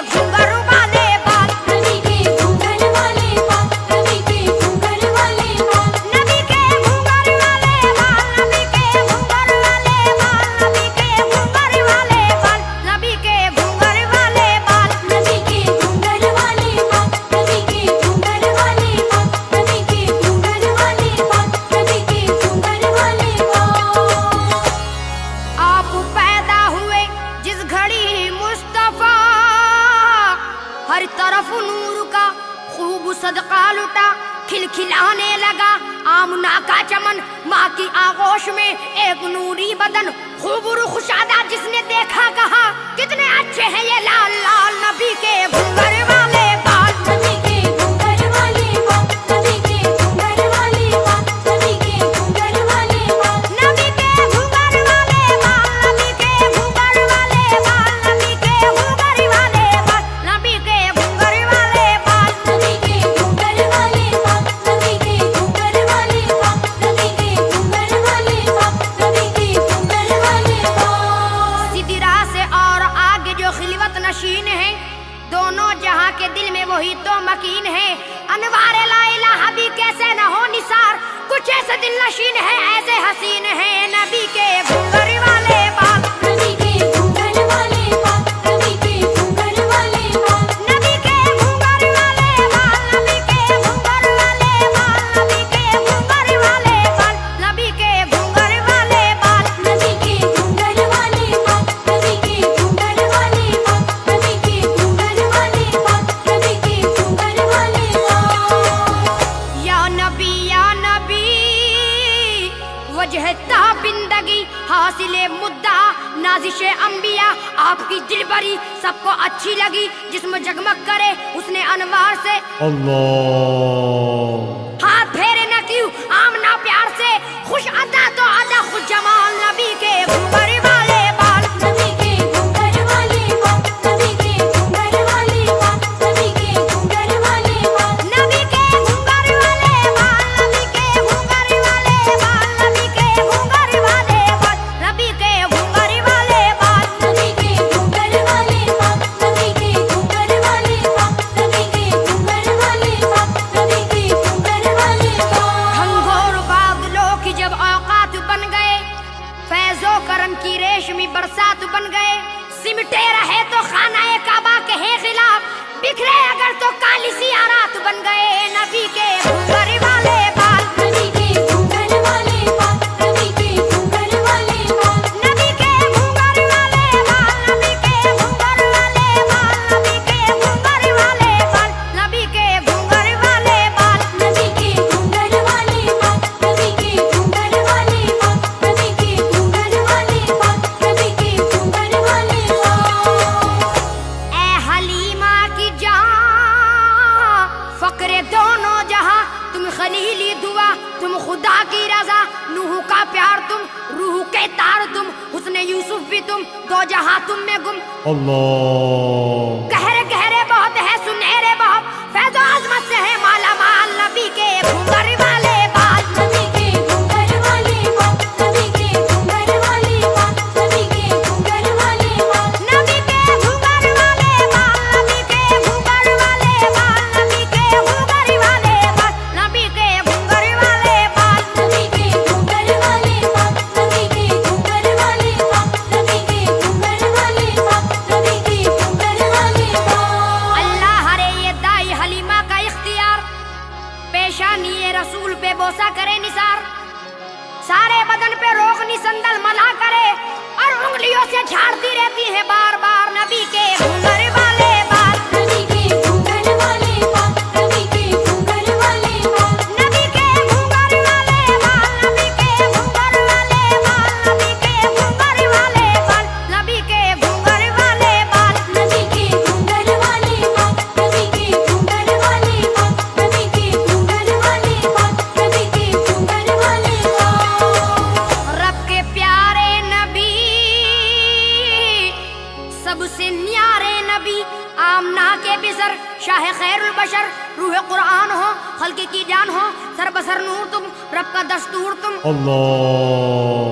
घूंघर वाले बाल, नबी के घूंघर वाले बाल, नबी के घूंघर वाले बाल, नबी के घूंघर वाले बाल, नबी के घूंघर वाले बाल, नबी के घूंघर वाले बाल, नबी के घूंघर वाले बाल, नबी के घूंघर वाले बाल, नबी के घूंघर वाले बाल, नबी के घूंघर वाले बाल, नबी के घूंघर वाले बाल। आप पैदा हुए जिस घड़ी मुस्तफा, हर तरफ नूर का खूब सदका लुटा, खिलखिलाने लगा आमना का चमन, माँ की आगोश में एक नूरी बदन, खूब रुखसादा जिसने देखा कहा कितने अच्छे हैं ये लाल लाल, नबी के घूंघर वाले बाल, नबी के घूंघर वाले बाल, नबी के घूंघर वाले बाल, नबी के घूंघर वाले बाल, नबी के घूंघर वाले बाल, नबी के घूंघर वाले बाल, नबी के घूंघर वाले बाल, नबी के घूंघर वाले बाल, नबी के घूंघर वाले बाल, नबी के घूंघर वाले बाल, नबी के घूंघर वाले बाल, नबी के घूंघर वाले बाल। सीधी राह से और आगे जो खिलवत नशीन है, दोनों जहां के दिल में वही तो मकीन है, अनवार ला इलाहा भी कैसे न हो निसार, कुछ ऐसे दिल नशीन है ऐसे हसीन है, नबी के घूंघर वाले बाल, नबी के घूंघर वाले बाल, नबी के घूंघर वाले बाल, नबी के घूंघर वाले बाल, नबी के घूंघर वाले बाल, नबी के घूंघर वाले बाल, नबी के घूंघर वाले बाल, नबी के घूंघर वाले बाल, नबी के घूंघर वाले बाल, नबी के घूंघर वाले बाल, नबी के घूंघर वाले बाल। या नबी वजह ताबिंदगी हासिले मुद्दा नाजिश अंबिया, आपकी दिलबरी सबको अच्छी लगी, जिस्म जगमग करे उसने अनवार से, اللہ हाथ फेरे न क्यों आमना प्यार से, खुश अदा तो अदा खुश जमाल, नबी के घूंघर वाले बाल, नबी के घूंघर वाले बाल, नबी के घूंघर वाले बाल, नबी के घूंघर वाले बाल, नबी के घूंघर वाले बाल, नबी के घूंघर वाले बाल, नबी के घूंघर वाले बाल, नबी के घूंघर वाले बाल, नबी के घूंघर वाले बाल, नबी के घूंघर वाले बाल, नबी के घूंघर वाले बाल, नबी के घूंघर वाले बाल। घंघोर बादलों की जब औकात बन गए, फैजो करम की रेशमी बरसात बन गए, सिमटे रहे तो खानाए काबा के हैं खिलाफ, बिखरे अगर तो काली सियारात बन गए, नबी के घूंघर वाले बाल, नबी के घूंघर वाले बाल, नबी के घूंघर वाले बाल, नबी के घूंघर वाले बाल, नबी के घूंघर वाले बाल, नबी के घूंघर वाले बाल, नबी के घूंघर वाले बाल, नबी के घूंघर वाले बाल, नबी के घूंघर वाले बाल, नबी के घूंघर वाले बाल, नबी के घूंघर वाले बाल। ए हलीमा की जान फकरे दोनों जहां, तुम खलीली दुआ तुम खुदा की रजा, नूह का प्यार तुम रूह के तार तुम, हुस्न यूसुफ भी तुम, दो जहां तुम में गुम, اللہ गहरे गहरे बहुत है सुनहरे बहुत, फैज़ो अज़मत से है माला माल, नबी के घूंघर वाले बाल, नबी के घूंघर वाले बाल, नबी के घूंघर वाले बाल, नबी के घूंघर वाले बाल, नबी के घूंघर वाले बाल, नबी के घूंघर वाले बाल, नबी के घूंघर वाले बाल, नबी के घूंघर वाले बाल, नबी के घूंघर वाले बाल, नबी के घूंघर वाले बाल, नबी के घूंघर वाले बाल, नबी के घूंघर वाले बाल। अल्लाह हरे ये दाई हलीमा का इख्तियार, पेशानी ये रसूल पे बोसा करे निसार, सारे बदन पे रोगनी संदल मला करे, और उंगलियों से झाड़ती रहती है बार बार, नबी के घूंघर वाले बाल, नबी के घूंघर वाले बाल, नबी के घूंघर वाले बाल, नबी के घूंघर वाले बाल, नबी के घूंघर वाले बाल, नबी के घूंघर वाले बाल, नबी के घूंघर वाले बाल, नबी के घूंघर वाले बाल, नबी के घूंघर वाले बाल, नबी के घूंघर वाले बाल, नबी के घूंघर वाले बाल। रब के प्यारे नबी सबसे न्यारे नबी, आमना के बिसर शाह खैरुल बशर, रूह कुरान हो खल्क की जान हो, सर बसर नूर तुम, रब का दस्तूर तुम, اللہ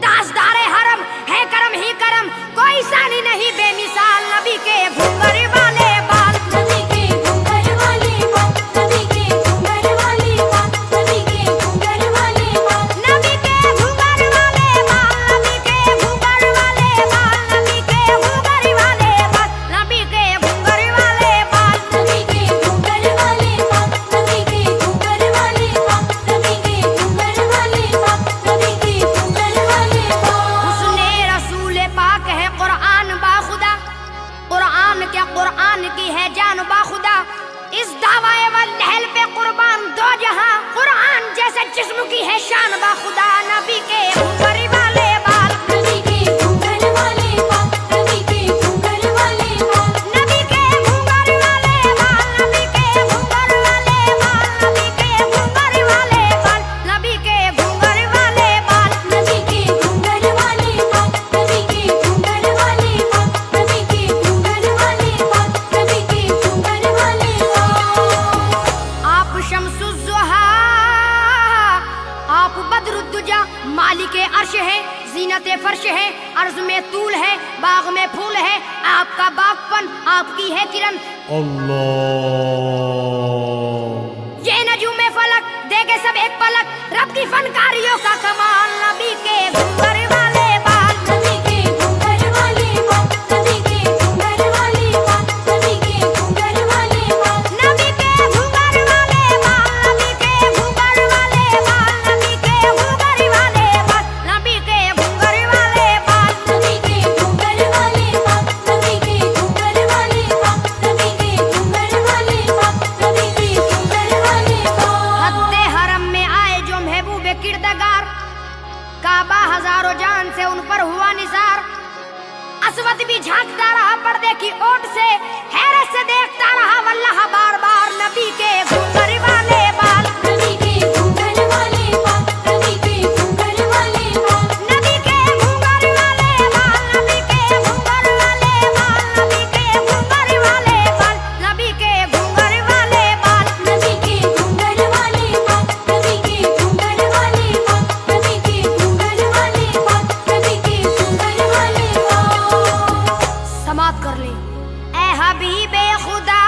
ताजदारे हरम है करम ही करम, कोई सानी नहीं बेमिसाल, नबी के घूंघर वाले है शान बा खुदा नबी के घूंघर वाले बाल नबी के घूंघर वाले बाल नबी के घूंघर वाले बाल नबी के घूंघर वाले बाल नबी के घूंघर वाले बाल नबी के घूंघर वाले बाल नबी के घूंघर वाले बाल नबी के घूंघर वाले बाल नबी के घूंघर वाले बाल नबी के घूंघर वाले बाल नबी के घूंघर वाले बाल आप शम्सुज़्ज़ुहा आप बदरुद्दुजा मालिक अर्श है जीनत फर्श है अर्ज में तूल है बाग में फूल है आपका बागपन आपकी है किरण Allah. ये नजूमे फलक देखे सब एक पलक रब की फनकारियों का कमाल नबी के घूंघर वाले बाल नबी के घूंघर वाले बाल नबी के घूंघर वाले बाल नबी के घूंघर वाले बाल नबी के घूंघर वाले बाल नबी के घूंघर वाले बाल नबी के घूंघर वाले बाल नबी के घूंघर वाले बाल नबी के घूंघर वाले बाल नबी के घूंघर वाले बाल नबी के घूंघर वाले बाल नबी के घूंघर वाले बाल हद्दे हरम में आए जो महबूब किरदगार काबा हजारों जान से उन पर हुआ निसार असवद भी झांकता रहा पर्दे की ओट से हैरत से देखता रहा वल्लाह बार बार नबी के घूंघर वाले बाल नबी के घूंघर वाले बाल नबी के घूंघर वाले बाल नबी के घूंघर वाले बाल नबी के घूंघर वाले बाल नबी के घूंघर वाले बाल नबी के घूंघर वाले बाल नबी के घूंघर वाले बाल नबी के घूंघर वाले बाल नबी के घूंघर वाले बाल नबी के घूंघर वाले बाल समात कर ले ए हबीबे खुदा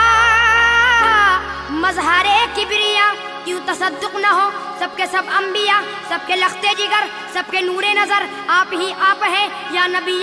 मजहरे किबरिया क्यों तसद्दुक न हो सबके सब अंबिया सबके लखते जिगर सबके नूरे नजर आप ही आप है या नबी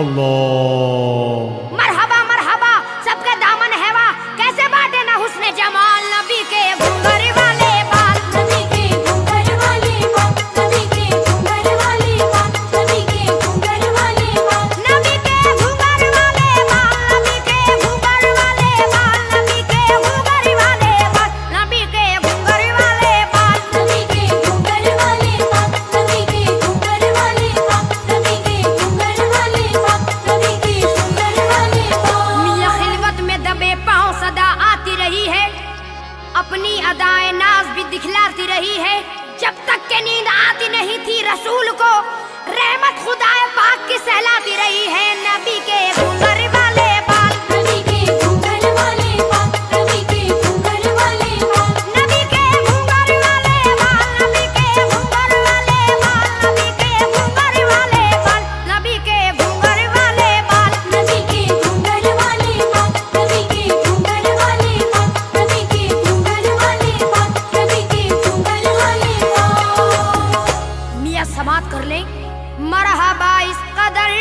Allah. मरहबा मरहबा सबके दामन हैवा कैसे बाटे ना हुस्ने जमाल नबी के घूंघर वाले बाल नबी के घूंघर वाले बाल नबी के घूंघर वाले बाल नबी के घूंघर वाले बाल नबी के घूंघर वाले बाल नबी के घूंघर वाले बाल नबी के घूंघर वाले बाल नबी के घूंघर वाले बाल नबी के घूंघर वाले बाल नबी के घूंघर वाले बाल नबी के घूंघर वाले बाल नबी के घूंघर वाले बाल मियां खिलवत में दबे पांव सदा आती रही है अपनी अदाए नाज भी दिखलाती रही है जब तक के नींद आती नहीं थी रसूल को रहमत खुदाए पाक की सहलाती रही है नबी के घूंघर वाले बाल नबी के घूंघर वाले बाल नबी के घूंघर वाले बाल नबी के घूंघर वाले बाल नबी के घूंघर वाले बाल नबी के घूंघर वाले बाल नबी के घूंघर वाले बाल नबी के घूंघर वाले बाल नबी के घूंघर वाले बाल नबी के घूंघर वाले बाल नबी के घूंघर वाले बाल मियां समात कर ले मरहबा इस कदर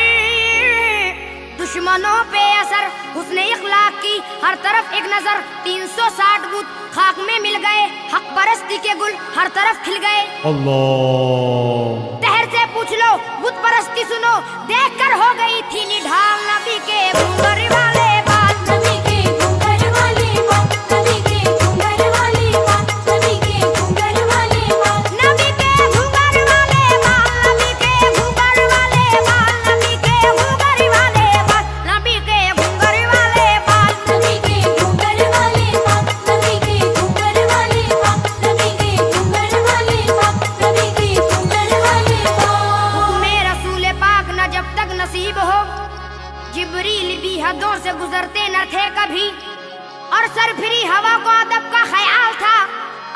दुश्मनों पे असर हुस्ने इखलाक की हर तरफ एक नजर 360 बुत खाक में मिल गए हक परस्ती के गुल हर तरफ खिल गए Allah. तहर से पूछ लो बुत परस्ती सुनो देख कर हो गई थी निढाल नबी के घूंघर वाले बाल नबी के घूंघर वाले बाल नबी के घूंघर वाले बाल नबी के घूंघर वाले बाल नबी के घूंघर वाले बाल नबी के घूंघर वाले बाल नबी के घूंघर वाले बाल नबी के घूंघर वाले बाल नबी के घूंघर वाले बाल नबी के घूंघर वाले बाल नबी के घूंघर वाले बाल नबी के घूंघर वाले बाल में रसूल पाक न जब तक नसीब हो जिब्रील भी हदों से गुजरते न थे कभी और सरफिरी हवा को अदब का ख्याल था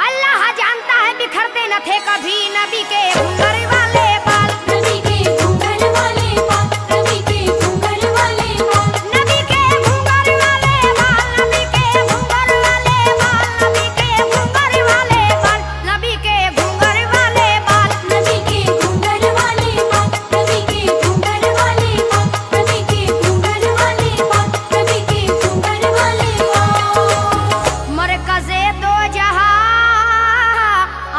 अल्लाह जानता है बिखरते न थे कभी नबी के घूंघर वाले बाल नबी के घूंघर वाले बाल नबी के घूंघर वाले बाल नबी के घूंघर वाले बाल नबी के घूंघर वाले बाल नबी के घूंघर वाले बाल नबी के घूंघर वाले बाल नबी के घूंघर वाले बाल नबी के घूंघर वाले बाल नबी के घूंघर वाले बाल नबी के घूंघर वाले बाल मरकज़े दो जहां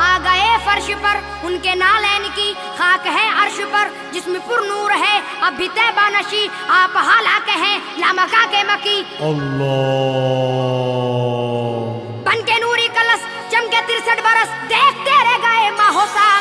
आ गए फर्श पर उनके नालैन की खाक है अर्श पर जिसमें पुरनूर है अब भी तैबा नशी आप हालाके हैं लामका के मकी Allah. बन के नूरी कलश चमके 63 बरस देखते रह गए माहो साल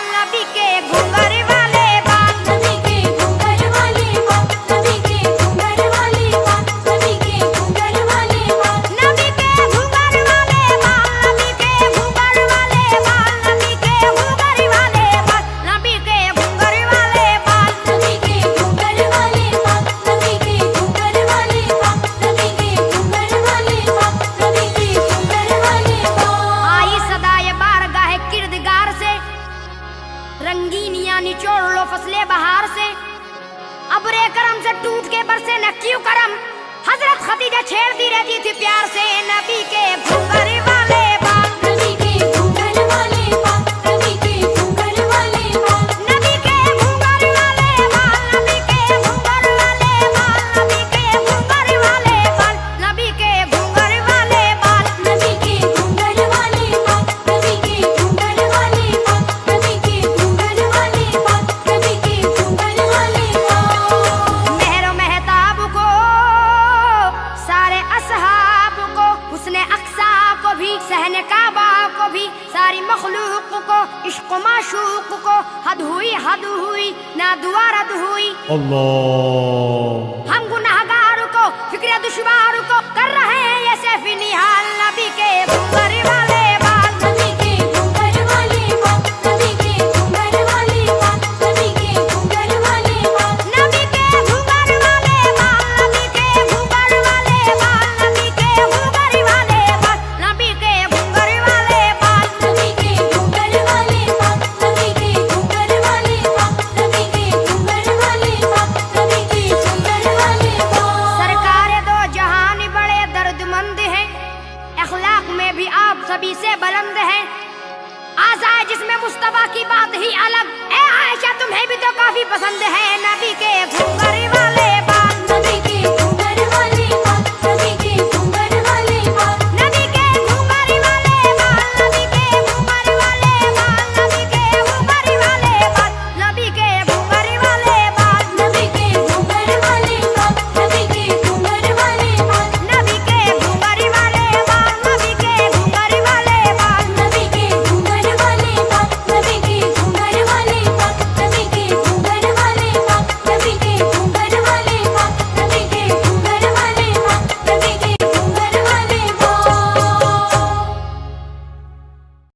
भेजी थी प्यार से नबी के घूंघर वाले बाल नबी के घूंघर वाले बाल नबी के घूंघर वाले बाल नबी के घूंघर वाले बाल नबी के घूंघर वाले बाल नबी के घूंघर वाले बाल नबी के घूंघर वाले बाल नबी के घूंघर वाले बाल नबी के घूंघर वाले बाल नबी के घूंघर वाले बाल नबी के घूंघर वाले बाल मेहरो मेहताब को सारे असहाब को हुस्ने अक्सा को भी सहने काबा को भी सारी मखलूक को इश्क माशूक को हद हुई ना दोबारा हुई Allah. हम गुनाहगार को फिक्र दुश्वार को कर रहे हैं ये सैफी निहाल नबी के घूंघर वाले बाल नबी के घूंघर वाले बाल नबी के घूंघर वाले बाल नबी के घूंघर वाले बाल नबी के घूंघर वाले बाल नबी के घूंघर वाले बाल नबी के घूंघर वाले बाल नबी के घूंघर वाले बाल नबी के घूंघर वाले बाल नबी के घूंघर वाले बाल नबी के घूंघर वाले बाल नबी के घूंघर वाले बाल सरकार दो जहान बड़े दर्दमंद हैं अखलाक में भी आप सभी से बुलंद हैं आज़ाए जिसमें मुस्तफा की बात ही अलग ए आयशा तुम्हें भी तो काफी पसंद है नबी के घूंघर वाले